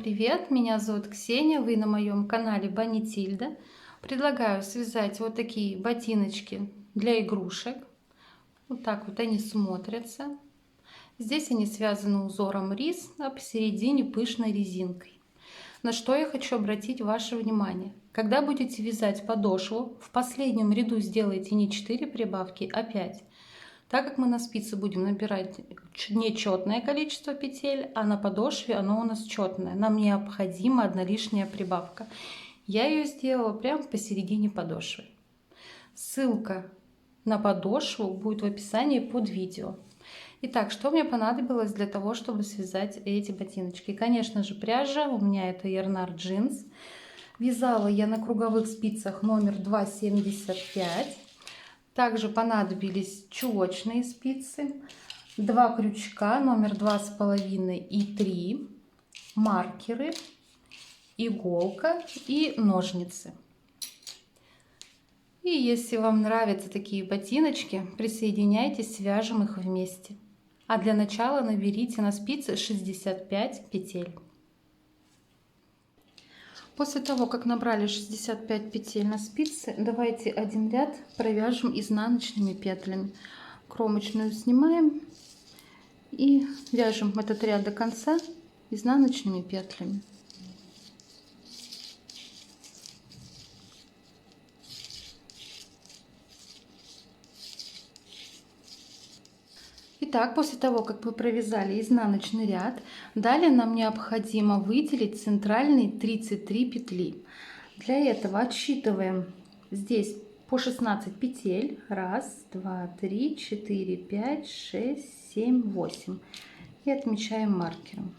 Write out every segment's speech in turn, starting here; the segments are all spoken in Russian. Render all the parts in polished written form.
привет! Меня зовут Ксения, вы на моем канале Банитильда. Предлагаю связать вот такие ботиночки для игрушек. Вот так вот они смотрятся. Здесь они связаны узором рис, а посередине пышной резинкой. На что я хочу обратить ваше внимание. Когда будете вязать подошву, в последнем ряду сделайте не 4 прибавки, а 5. Так как мы на спице будем набирать нечетное количество петель, а на подошве оно у нас четное, нам необходима одна лишняя прибавка. Я ее сделала прямо посередине подошвы. Ссылка на подошву будет в описании под видео. Итак, что мне понадобилось для того, чтобы связать эти ботиночки? Конечно же, пряжа. У меня это Yarnard Jeans. Вязала я на круговых спицах номер 2,75. Также понадобились чулочные спицы, 2 крючка номер 2,5 и 3, маркеры, иголка и ножницы. И если вам нравятся такие ботиночки, присоединяйтесь, свяжем их вместе. А для начала наберите на спицы 65 петель. После того, как набрали 65 петель на спице, давайте один ряд провяжем изнаночными петлями. Кромочную снимаем и вяжем этот ряд до конца изнаночными петлями. Итак, после того, как вы провязали изнаночный ряд, далее нам необходимо выделить центральные 33 петли. Для этого отсчитываем здесь по 16 петель. 1, 2, 3, 4, 5, 6, 7, 8. И отмечаем маркером.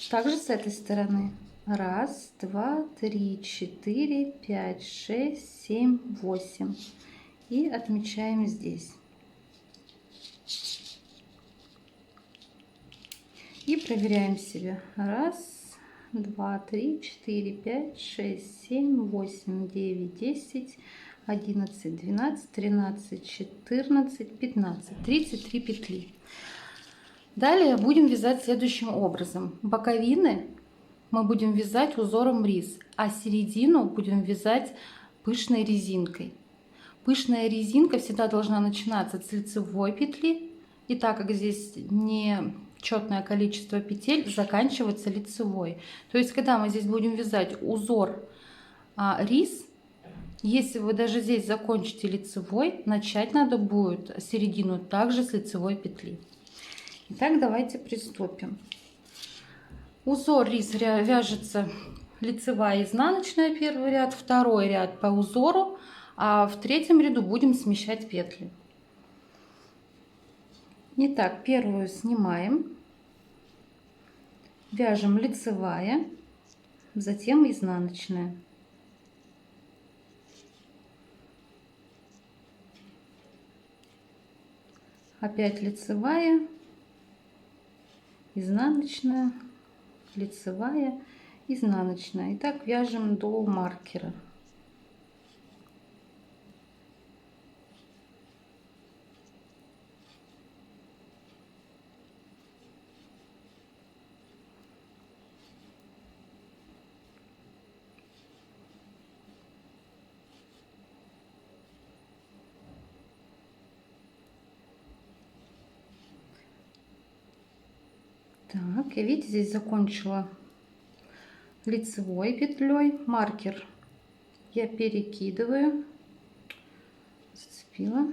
Также с этой стороны. 1, 2, 3, 4, 5, 6, 7, 8. И отмечаем здесь. И проверяем себя. 1, 2, 3, 4, 5, 6, 7, 8, 9, 10, 11, 12, 13, 14, 15. 33 петли. Далее будем вязать следующим образом. Боковины мы будем вязать узором рис, а середину будем вязать пышной резинкой. Пышная резинка всегда должна начинаться с лицевой петли, и так как здесь не четное количество петель, заканчиваться лицевой. То есть, когда мы здесь будем вязать узор рис, если вы даже здесь закончите лицевой, начать надо будет середину также с лицевой петли. Итак, давайте приступим. Узор рис вяжется лицевая и изнаночная, первый ряд, второй ряд по узору. А в третьем ряду будем смещать петли. Итак, первую снимаем, вяжем лицевая, затем изнаночная. Опять лицевая, изнаночная, лицевая, изнаночная. И так вяжем до маркера. Так, и видите, здесь закончила лицевой петлей. Маркер я перекидываю, зацепила.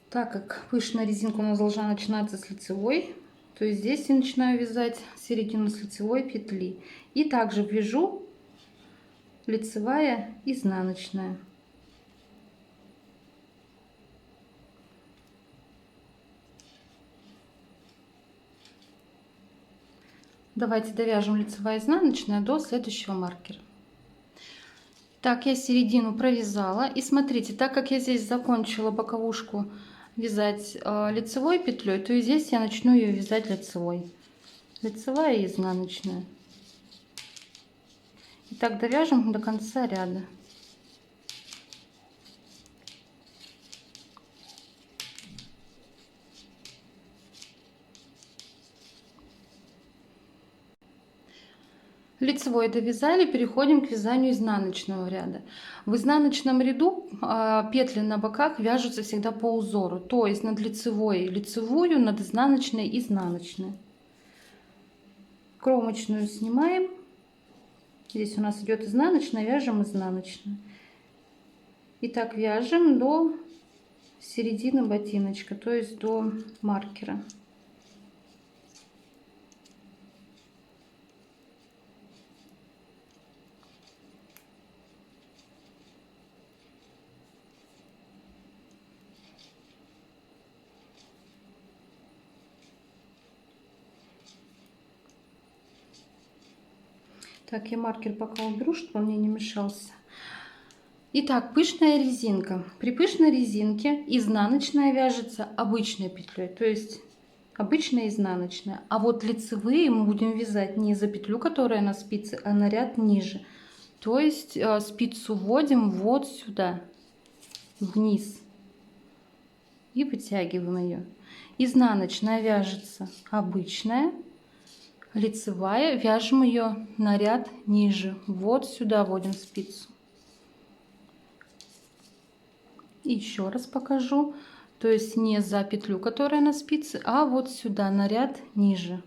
Так как пышная резинка у нас должна начинаться с лицевой, то есть здесь я начинаю вязать середину с лицевой петли. И также вяжу лицевая, изнаночная. Давайте довяжем лицевая, изнаночная до следующего маркера. Так, я середину провязала. И смотрите, так как я здесь закончила боковушку вязать лицевой петлей, то и здесь я начну ее вязать лицевой. Лицевая и изнаночная. И так довяжем до конца ряда. Лицевой довязали, переходим к вязанию изнаночного ряда. В изнаночном ряду петли на боках вяжутся всегда по узору, то есть над лицевой лицевую, над изнаночной изнаночную. Кромочную снимаем. Здесь у нас идет изнаночная, вяжем изнаночную. И так вяжем до середины ботиночка, то есть до маркера. Так, я маркер пока уберу, чтобы он мне не мешался. Итак, пышная резинка. При пышной резинке изнаночная вяжется обычной петлей, то есть обычная изнаночная. А вот лицевые мы будем вязать не за петлю, которая на спице, а на ряд ниже. То есть спицу вводим вот сюда, вниз, и вытягиваем ее. Изнаночная вяжется обычная. Лицевая вяжем ее на ряд ниже, вот сюда вводим спицу. И еще раз покажу, то есть не за петлю, которая на спице, а вот сюда на ряд ниже.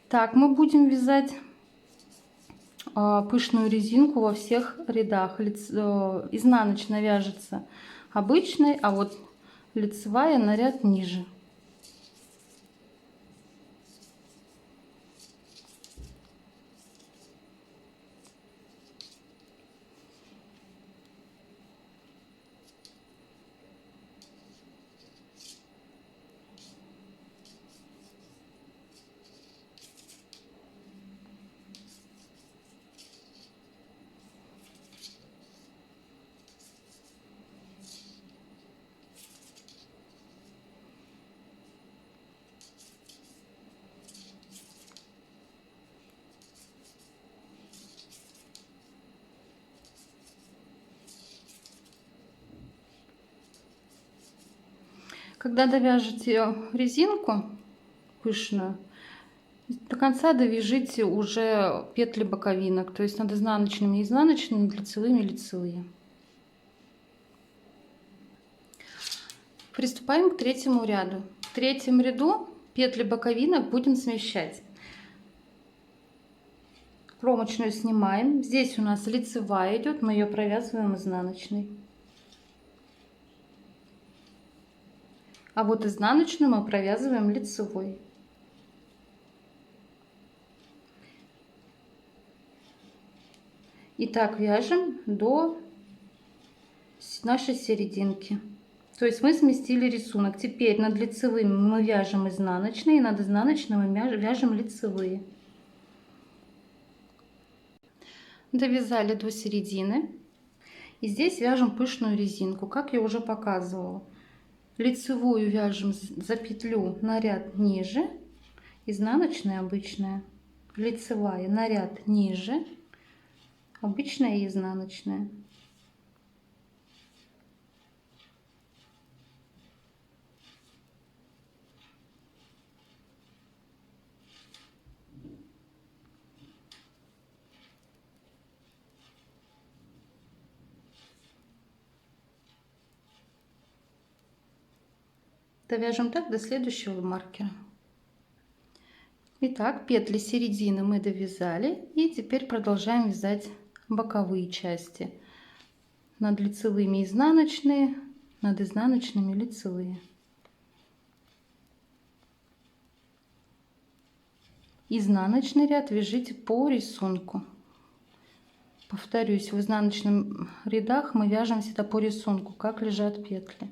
Так мы будем вязать пышную резинку во всех рядах. Изнаночная вяжется обычной, а вот лицевая на ряд ниже. Когда довяжете резинку пышную, до конца довяжите уже петли боковинок, то есть над изнаночными изнаночными, над лицевыми лицевые. Приступаем к третьему ряду. В третьем ряду петли боковинок будем смещать. Кромочную снимаем. Здесь у нас лицевая идет, мы ее провязываем изнаночной. А вот изнаночную мы провязываем лицевой. И так вяжем до нашей серединки. То есть мы сместили рисунок. Теперь над лицевыми мы вяжем изнаночные, и над изнаночными мы вяжем лицевые. Довязали до середины. И здесь вяжем пышную резинку, как я уже показывала. Лицевую вяжем за петлю на ряд ниже, изнаночная обычная, лицевая на ряд ниже, обычная и изнаночная. Довяжем так до следующего маркера. Итак, петли середины мы довязали, и теперь продолжаем вязать боковые части. Над лицевыми изнаночные, над изнаночными лицевые. Изнаночный ряд вяжите по рисунку. Повторюсь, в изнаночных рядах мы вяжем всегда по рисунку, как лежат петли.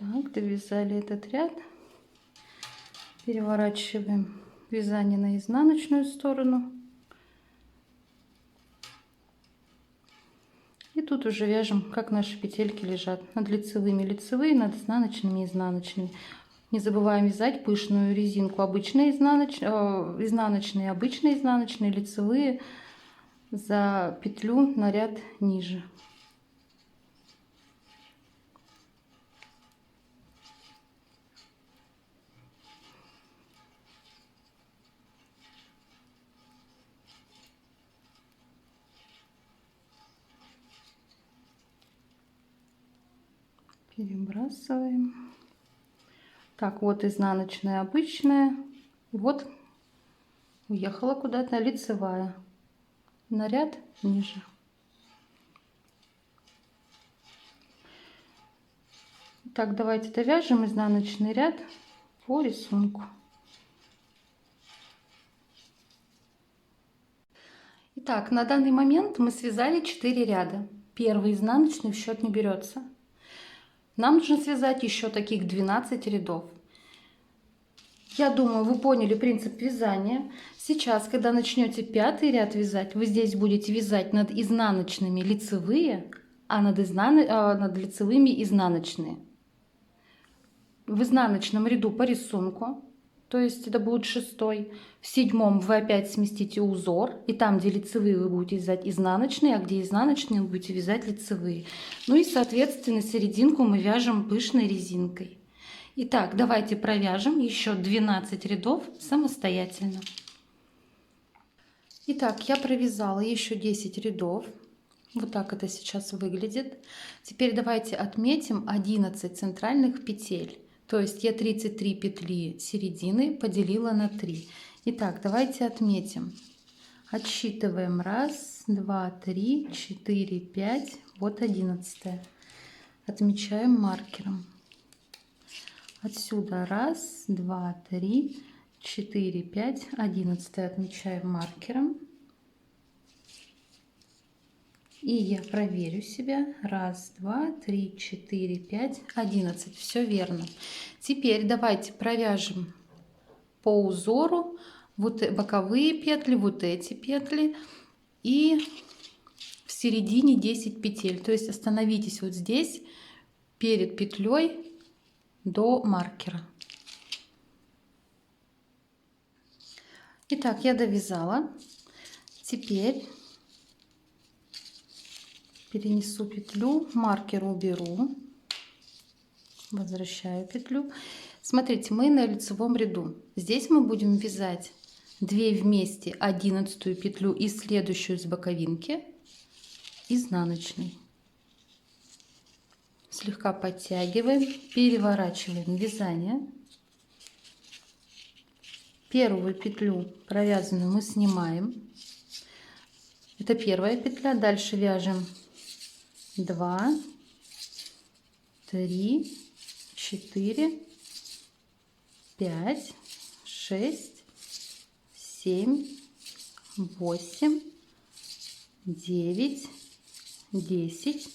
Так, довязали этот ряд. Переворачиваем вязание на изнаночную сторону. И тут уже вяжем, как наши петельки лежат. Над лицевыми лицевые, над изнаночными изнаночными. Не забываем вязать пышную резинку. Обычные изнаночные, обычные изнаночные, лицевые за петлю на ряд ниже. Перебрасываем. Так, вот изнаночная обычная. Вот уехала куда-то лицевая. На ряд ниже. Так, давайте довяжем изнаночный ряд по рисунку. Итак, на данный момент мы связали 4 ряда. Первый изнаночный в счет не берется. Нам нужно связать еще таких 12 рядов. Я думаю, вы поняли принцип вязания. Сейчас, когда начнете 5-й ряд вязать, вы здесь будете вязать над изнаночными лицевые, а над лицевыми изнаночные. В изнаночном ряду по рисунку, то есть это будет 6-й. В 7-м вы опять сместите узор, и там, где лицевые, вы будете вязать изнаночные, а где изнаночные, вы будете вязать лицевые. Ну и, соответственно, серединку мы вяжем пышной резинкой. Итак, давайте провяжем еще 12 рядов самостоятельно. Итак, я провязала еще 10 рядов. Вот так это сейчас выглядит. Теперь давайте отметим 11 центральных петель. То есть я 33 петли середины поделила на 3. Итак, давайте отметим. Отсчитываем 1, 2, 3, 4, 5. Вот 11. Отмечаем маркером. Отсюда 1, 2, 3, 4, 5, 11 отмечаем маркером. И я проверю себя. 1, 2, 3, 4, 5, 11. Все верно. Теперь давайте провяжем по узору вот боковые петли, вот эти петли. И в середине 10 петель. То есть остановитесь вот здесь перед петлей до маркера. Итак, я довязала. Теперь перенесу петлю, маркер уберу, возвращаю петлю. Смотрите, мы на лицевом ряду. Здесь мы будем вязать 2 вместе 11-ю петлю и следующую с боковинки изнаночной. Слегка подтягиваем, переворачиваем вязание. Первую петлю провязанную мы снимаем. Это первая петля. Дальше вяжем 2, 3, 4, 5, 6, 7, 8, 9, 10.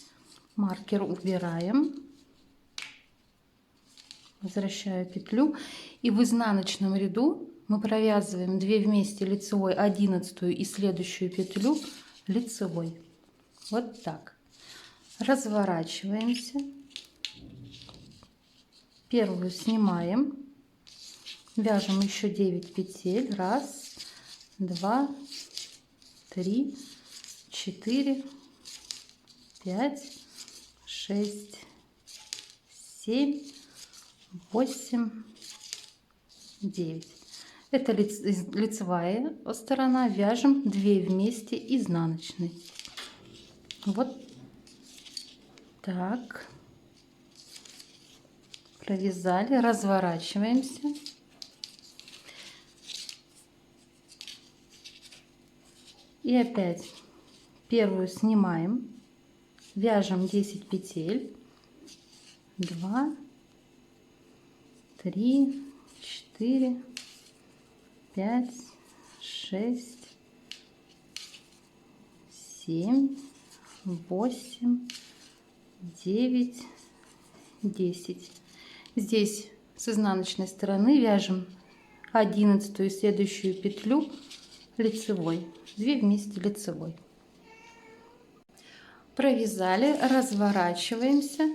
Маркер убираем. Возвращаю петлю. И в изнаночном ряду мы провязываем 2 вместе лицевой 11-ю и следующую петлю лицевой. Вот так. Разворачиваемся. Первую снимаем. Вяжем еще 9 петель. 1, 2, 3, 4, 5, 6, 7, 8, 9. Это лицевая сторона. Вяжем 2 вместе изнаночной. Вот так. Провязали, разворачиваемся. И опять первую снимаем. Вяжем 10 петель. 2, 3, 4, 5, 6, 7, 8, 9, 10. Здесь с изнаночной стороны вяжем 11-ю и следующую петлю лицевой. 2 вместе лицевой. Провязали, разворачиваемся.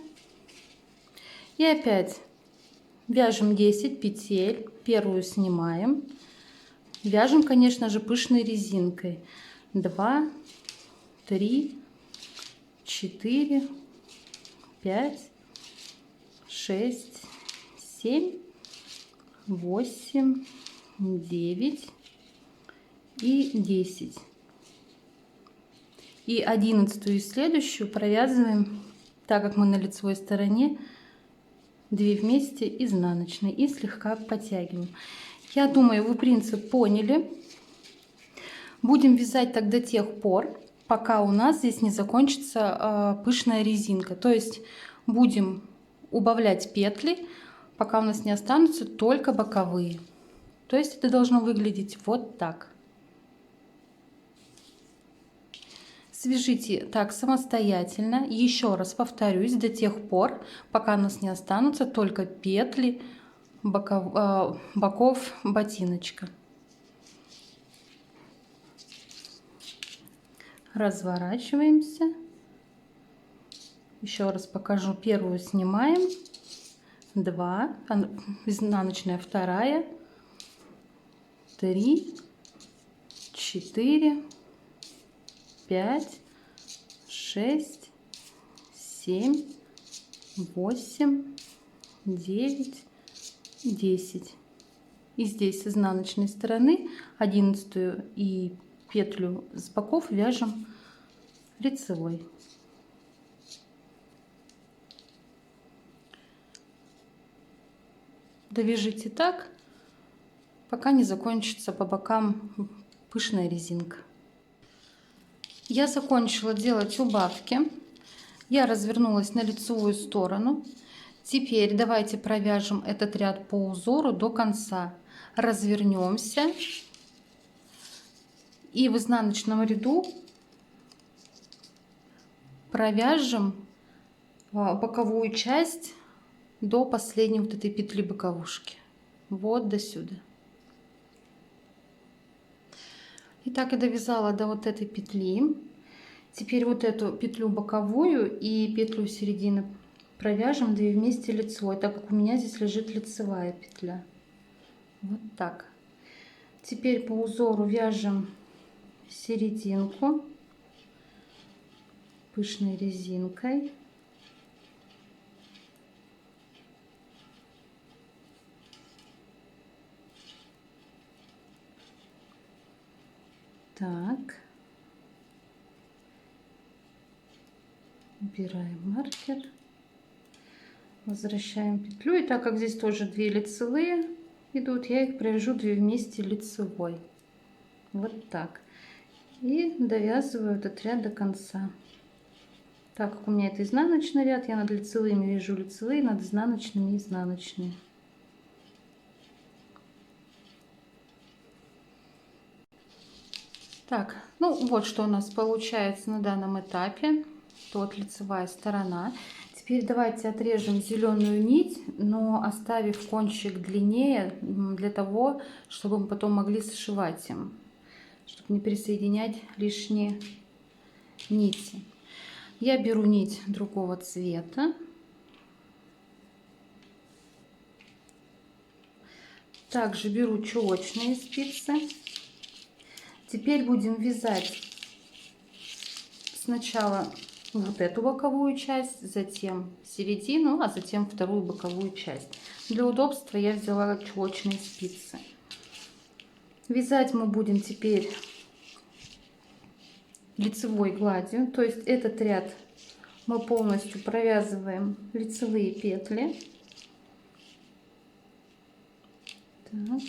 И опять вяжем 10 петель. Первую снимаем. Вяжем, конечно же, пышной резинкой. 2, 3, 4, 5, 6, 7, 8, 9 и 10. И 11-ю и следующую провязываем, так как мы на лицевой стороне, 2 вместе изнаночной и слегка подтягиваем. Я думаю, вы принцип поняли. Будем вязать так до тех пор, пока у нас здесь не закончится пышная резинка. То есть будем убавлять петли, пока у нас не останутся только боковые. То есть это должно выглядеть вот так. Свяжите так самостоятельно. Еще раз повторюсь, до тех пор, пока у нас не останутся только петли боков ботиночка. Разворачиваемся. Еще раз покажу. Первую снимаем. 2, изнаночная, 2, 3, 4, 5, 6, 7, 8, 9, 10. И здесь с изнаночной стороны 11 и петлю с боков вяжем лицевой. Довяжите так, пока не закончится по бокам пышная резинка. Я закончила делать убавки. Я развернулась на лицевую сторону. Теперь давайте провяжем этот ряд по узору до конца. Развернемся и в изнаночном ряду провяжем боковую часть до последней вот этой петли боковушки. Вот до сюда. И так я довязала до вот этой петли. Теперь вот эту петлю боковую и петлю середины провяжем 2 вместе лицевой, так как у меня здесь лежит лицевая петля. Вот так. Теперь по узору вяжем серединку пышной резинкой. Так. Убираем маркер. Возвращаем петлю. И так как здесь тоже 2 лицевые идут, я их провяжу 2 вместе лицевой. Вот так. И довязываю этот ряд до конца. Так как у меня это изнаночный ряд, я над лицевыми вяжу лицевые, над изнаночными изнаночные. Так, ну вот что у нас получается на данном этапе. Вот лицевая сторона. Теперь давайте отрежем зеленую нить, но оставив кончик длиннее, для того, чтобы мы потом могли сшивать им, чтобы не присоединять лишние нити. Я беру нить другого цвета. Также беру чулочные спицы. Теперь будем вязать сначала вот эту боковую часть, затем середину, а затем вторую боковую часть. Для удобства я взяла чулочные спицы. Вязать мы будем теперь лицевой гладью, то есть этот ряд мы полностью провязываем лицевые петли. Так.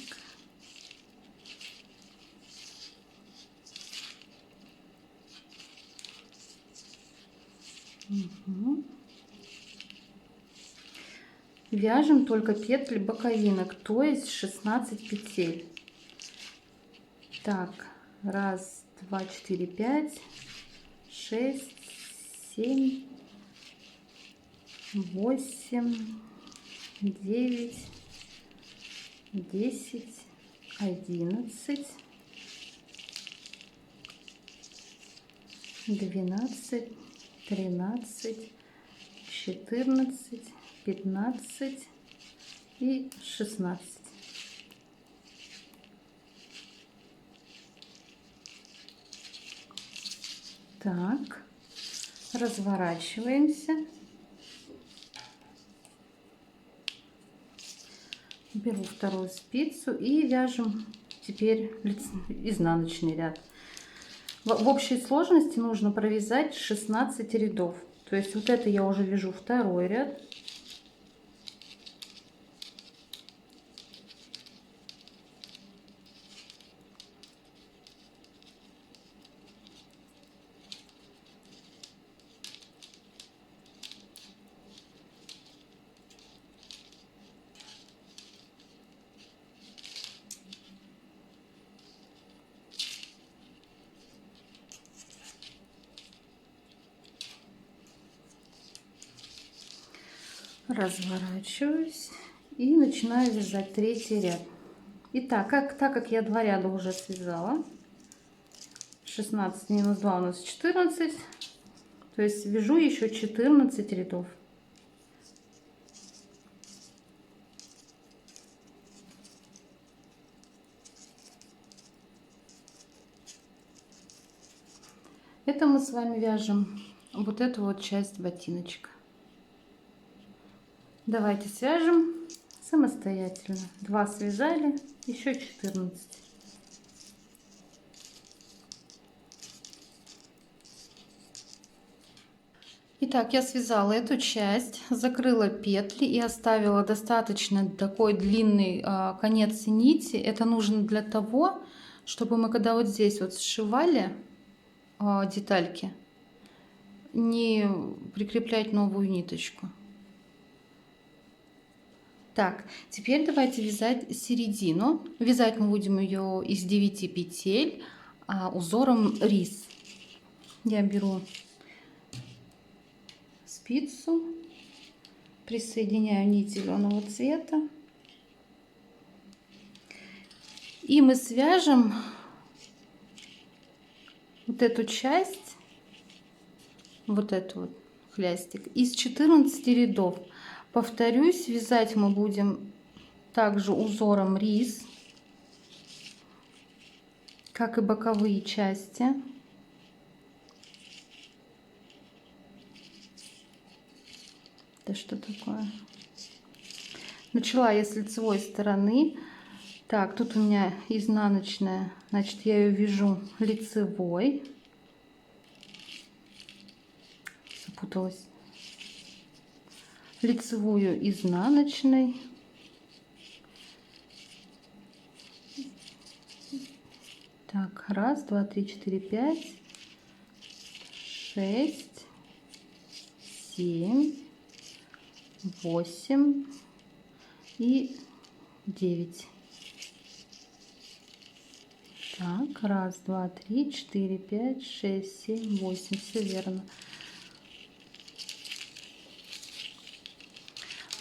Угу. Вяжем только петли боковинок, то есть 16 петель. Так, 1, 2, 4, 5, 6, 7, 8, 9, 10, 11, 12, 13, 14, 15 и 16. Так, разворачиваемся. Беру вторую спицу и вяжем теперь изнаночный ряд. В общей сложности нужно провязать 16 рядов. То есть вот это я уже вяжу второй ряд. Разворачиваюсь и начинаю вязать третий ряд. Итак, так как я 2 ряда уже связала, 16 минус 2 у нас 14, то есть вяжу еще 14 рядов. Это мы с вами вяжем вот эту вот часть ботиночка. Давайте свяжем самостоятельно. 2 связали, еще 14. Итак, я связала эту часть, закрыла петли и оставила достаточно такой длинный конец нити. Это нужно для того, чтобы мы когда вот здесь вот сшивали детальки, не прикреплять новую ниточку. Так, теперь давайте вязать середину. Вязать мы будем ее из 9 петель узором рис. Я беру спицу, присоединяю нить зеленого цвета. И мы свяжем вот эту часть, вот эту вот хлястик, из 14 рядов. Повторюсь, вязать мы будем также узором рис, как и боковые части. Это что такое? Начала я с лицевой стороны. Так, тут у меня изнаночная, значит, я ее вяжу лицевой. Запуталась. Лицевую изнаночной. Так, 1, 2, 3, 4, 5, 6, 7, 8 и 9. Так, 1, 2, 3, 4, 5, 6, 7, 8. Все верно.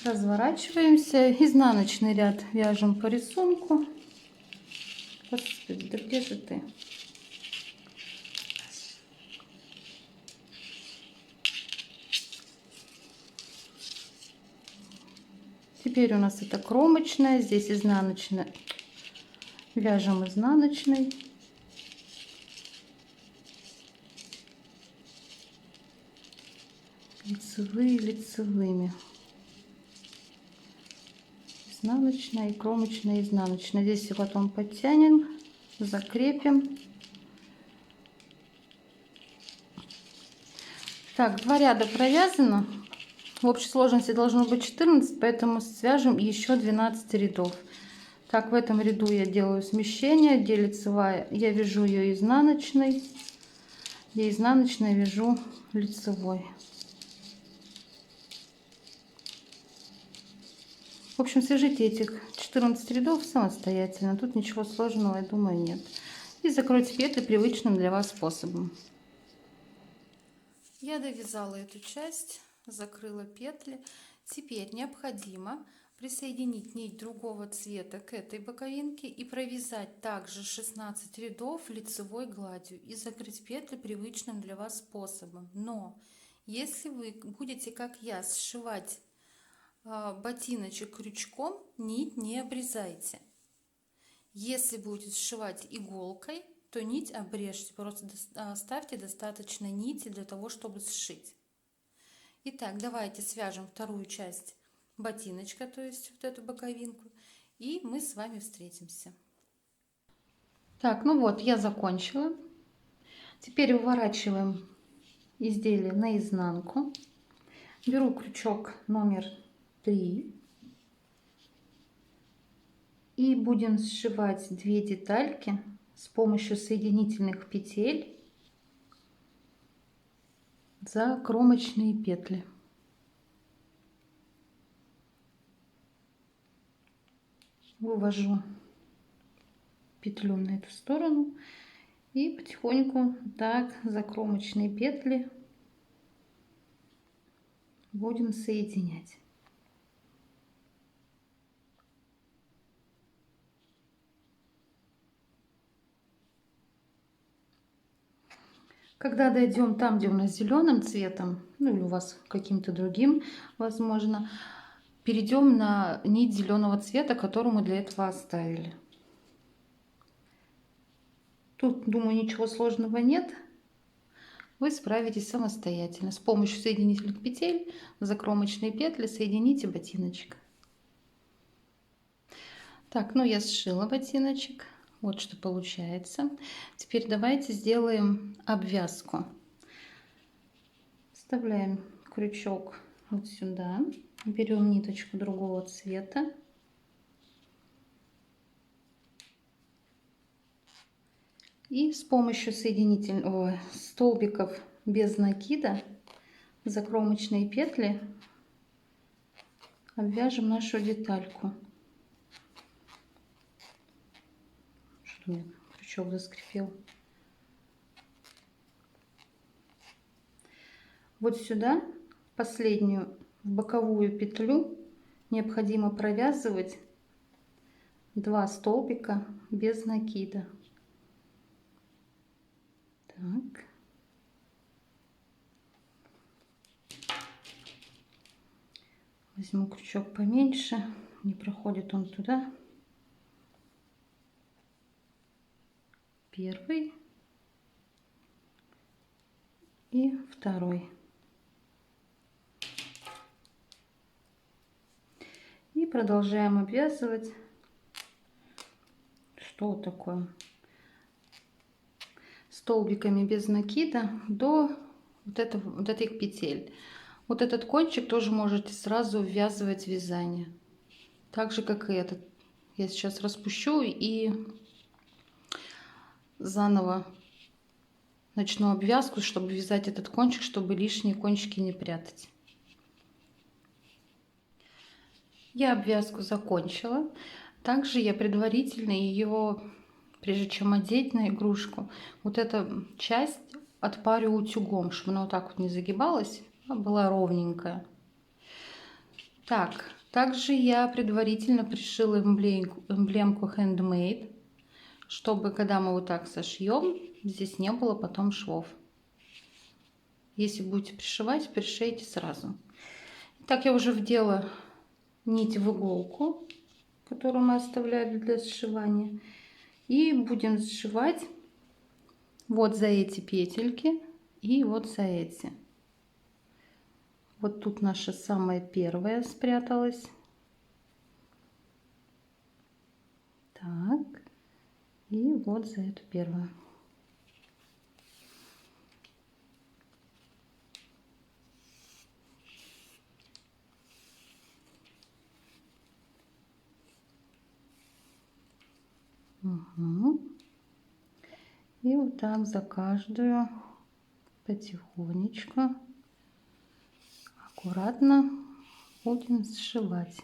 Разворачиваемся. Изнаночный ряд вяжем по рисунку. Господи, да где же ты? Теперь у нас это кромочная, здесь изнаночная. Вяжем изнаночной. Лицевые лицевыми. Изнаночная и кромочная, изнаночная. Здесь все потом подтянем, закрепим. Так, 2 ряда провязано. В общей сложности должно быть 14, поэтому свяжем еще 12 рядов. Так, в этом ряду я делаю смещение, где лицевая, я вяжу ее изнаночной, где изнаночной вяжу лицевой. В общем, свяжите этих 14 рядов самостоятельно. Тут ничего сложного, я думаю, нет. И закройте петли привычным для вас способом. Я довязала эту часть, закрыла петли. Теперь необходимо присоединить нить другого цвета к этой боковинке и провязать также 16 рядов лицевой гладью и закрыть петли привычным для вас способом. Но если вы будете, как я, сшивать ботиночек крючком, нить не обрезайте. Если будете сшивать иголкой, то нить обрежьте, просто оставьте достаточно нити для того, чтобы сшить. Итак, давайте свяжем вторую часть ботиночка, то есть вот эту боковинку, и мы с вами встретимся. Так, ну вот, я закончила. Теперь выворачиваем изделие наизнанку. Беру крючок номер 3 и будем сшивать 2 детальки с помощью соединительных петель за кромочные петли. Вывожу петлю на эту сторону и потихоньку так за кромочные петли будем соединять. Когда дойдем там, где у нас зеленым цветом, ну или у вас каким-то другим, возможно, перейдем на нить зеленого цвета, которую мы для этого оставили. Тут, думаю, ничего сложного нет. Вы справитесь самостоятельно. С помощью соединительных петель за кромочные петли соедините ботиночек. Так, ну я сшила ботиночек. Вот что получается. Теперь давайте сделаем обвязку. Вставляем крючок вот сюда. Берем ниточку другого цвета. И с помощью столбиков без накида за кромочные петли обвяжем нашу детальку. Что у меня крючок заскрипел. Вот сюда последнюю боковую петлю необходимо провязывать 2 столбика без накида. Так. Возьму крючок поменьше, не проходит он туда. Первый и второй. И продолжаем обвязывать. Что такое? Столбиками без накида до вот этих петель. Вот этот кончик тоже можете сразу ввязывать в вязание. Так же, как и этот. Я сейчас распущу и заново начну обвязку, чтобы вязать этот кончик, чтобы лишние кончики не прятать. Я обвязку закончила. Также я предварительно ее, прежде чем одеть на игрушку, вот эта часть отпарю утюгом, чтобы она вот так вот не загибалась, а была ровненькая. Так, также я предварительно пришила эмблемку Handmade, чтобы когда мы вот так сошьем, здесь не было потом швов. Если будете пришивать, пришейте сразу. Так, я уже вдела нить в иголку, которую мы оставляли для сшивания. И будем сшивать вот за эти петельки и вот за эти. Вот тут наша самая первая спряталась. Так. И вот за эту первую. Угу. И вот так за каждую потихонечку, аккуратно будем сшивать.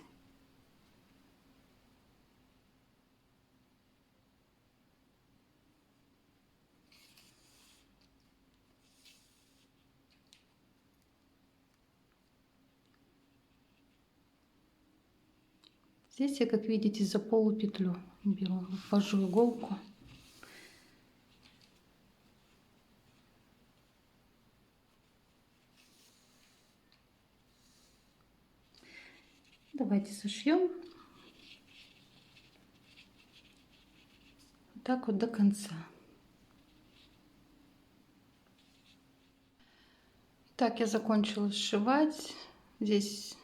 Здесь я, как видите, за полупетлю беру, ввожу иголку. Давайте сошьем так вот до конца. Так, я закончила сшивать. Здесь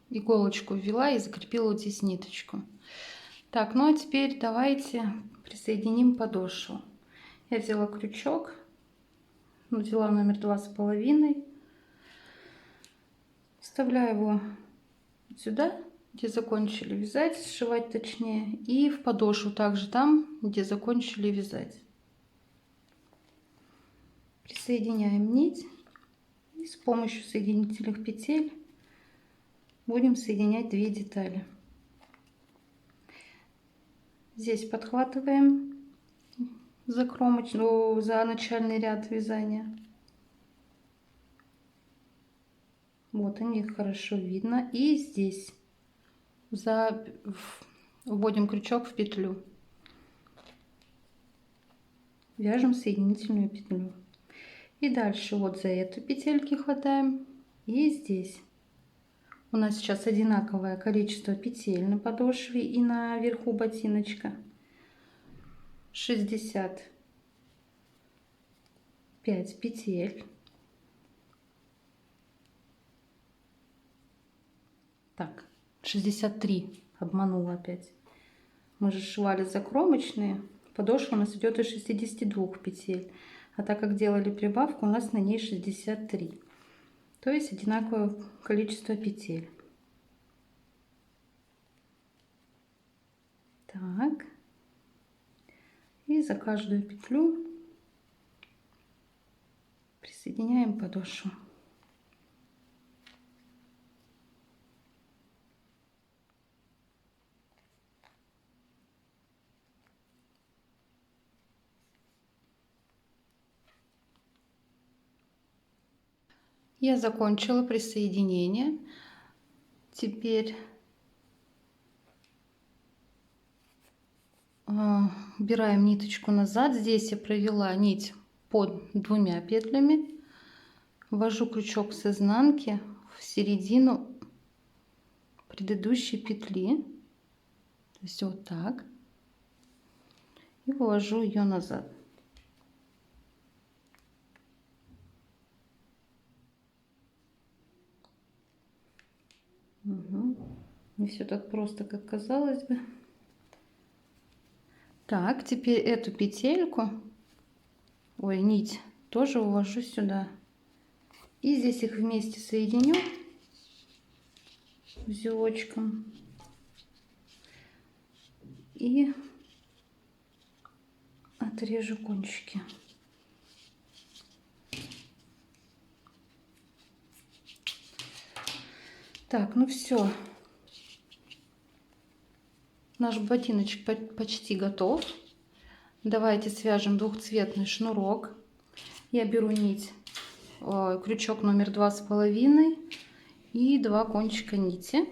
иголочку ввела и закрепила вот здесь ниточку. Так, ну а теперь давайте присоединим подошву. Я взяла крючок, взяла номер 2,5, вставляю его сюда, где закончили вязать, сшивать точнее, и в подошву также там, где закончили вязать. Присоединяем нить и с помощью соединительных петель будем соединять две детали. Здесь подхватываем за кромочную, за начальный ряд вязания. Вот они, их хорошо видно. И здесь вводим крючок в петлю. Вяжем соединительную петлю. И дальше вот за эту петельки хватаем. И здесь. У нас сейчас одинаковое количество петель на подошве и наверху ботиночка. 65 петель. Так, 63. Обманула опять. Мы же сшивали закромочные. Подошва у нас идет из 62 петель. А так как делали прибавку, у нас на ней 63. То есть одинаковое количество петель. Так. И за каждую петлю присоединяем подошву. Я закончила присоединение. Теперь убираем ниточку назад. Здесь я провела нить под двумя петлями. Ввожу крючок с изнанки в середину предыдущей петли. То есть вот так. И вывожу ее назад. Угу. Не все так просто, как казалось бы. Так, теперь эту петельку, нить, тоже увожу сюда. И здесь их вместе соединю узелочком. И отрежу кончики. Так, ну все. Наш ботиночек почти готов. Давайте свяжем двухцветный шнурок. Я беру нить, крючок номер 2,5 и 2 кончика нити.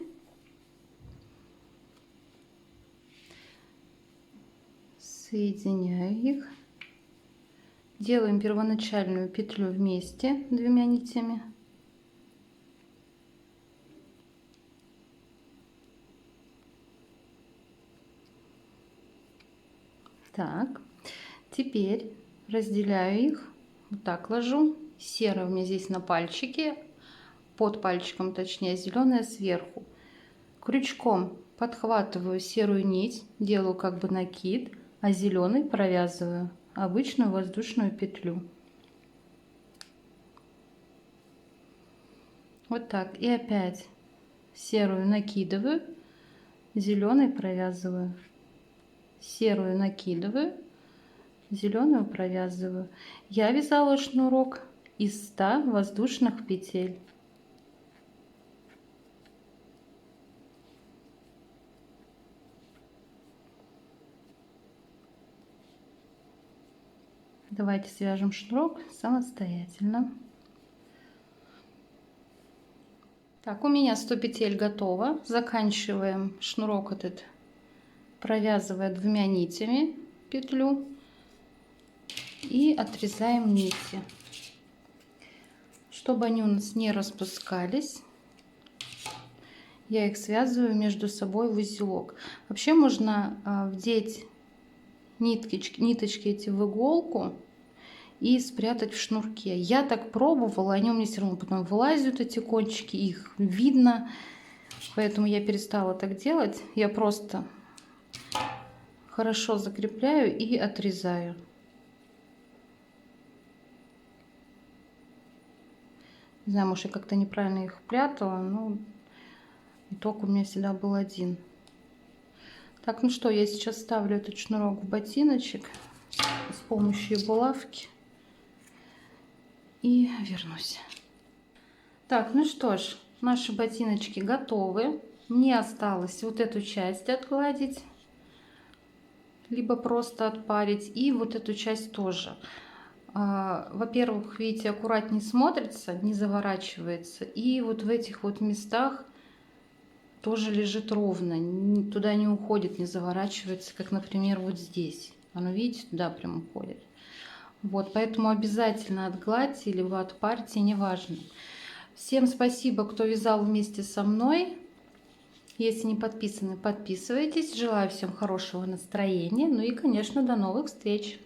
Соединяю их. Делаем первоначальную петлю вместе двумя нитями. Так, теперь разделяю их, вот так ложу. Серое у меня здесь на пальчике, под пальчиком точнее, зеленое сверху. Крючком подхватываю серую нить, делаю как бы накид, а зеленый провязываю обычную воздушную петлю. Вот так. И опять серую накидываю, зеленый провязываю. Серую накидываю, зеленую провязываю. Я вязала шнурок из 100 воздушных петель. Давайте свяжем шнурок самостоятельно. Так, у меня 100 петель готово. Заканчиваем шнурок этот, провязывая двумя нитями петлю, и отрезаем нити, чтобы они у нас не распускались. Я их связываю между собой в узелок. Вообще можно вдеть ниточки эти в иголку и спрятать в шнурке. Я так пробовала, они у меня все равно потом вылазят, эти кончики, их видно. Поэтому я перестала так делать. Я просто хорошо закрепляю и отрезаю. Не знаю, может, я как-то неправильно их прятала, но итог у меня всегда был один. Так, ну что, я сейчас ставлю этот шнурок в ботиночек с помощью булавки и вернусь. Так, ну что ж, наши ботиночки готовы. Мне осталось вот эту часть отгладить, либо просто отпарить, и вот эту часть тоже. Во-первых, видите, аккуратнее смотрится, не заворачивается, и вот в этих вот местах тоже лежит ровно, туда не уходит, не заворачивается, как, например, вот здесь. Оно, видите, туда прям уходит. Вот, поэтому обязательно отгладьте, либо отпарьте, неважно. Всем спасибо, кто вязал вместе со мной. Если не подписаны, подписывайтесь. Желаю всем хорошего настроения. Ну и, конечно, до новых встреч!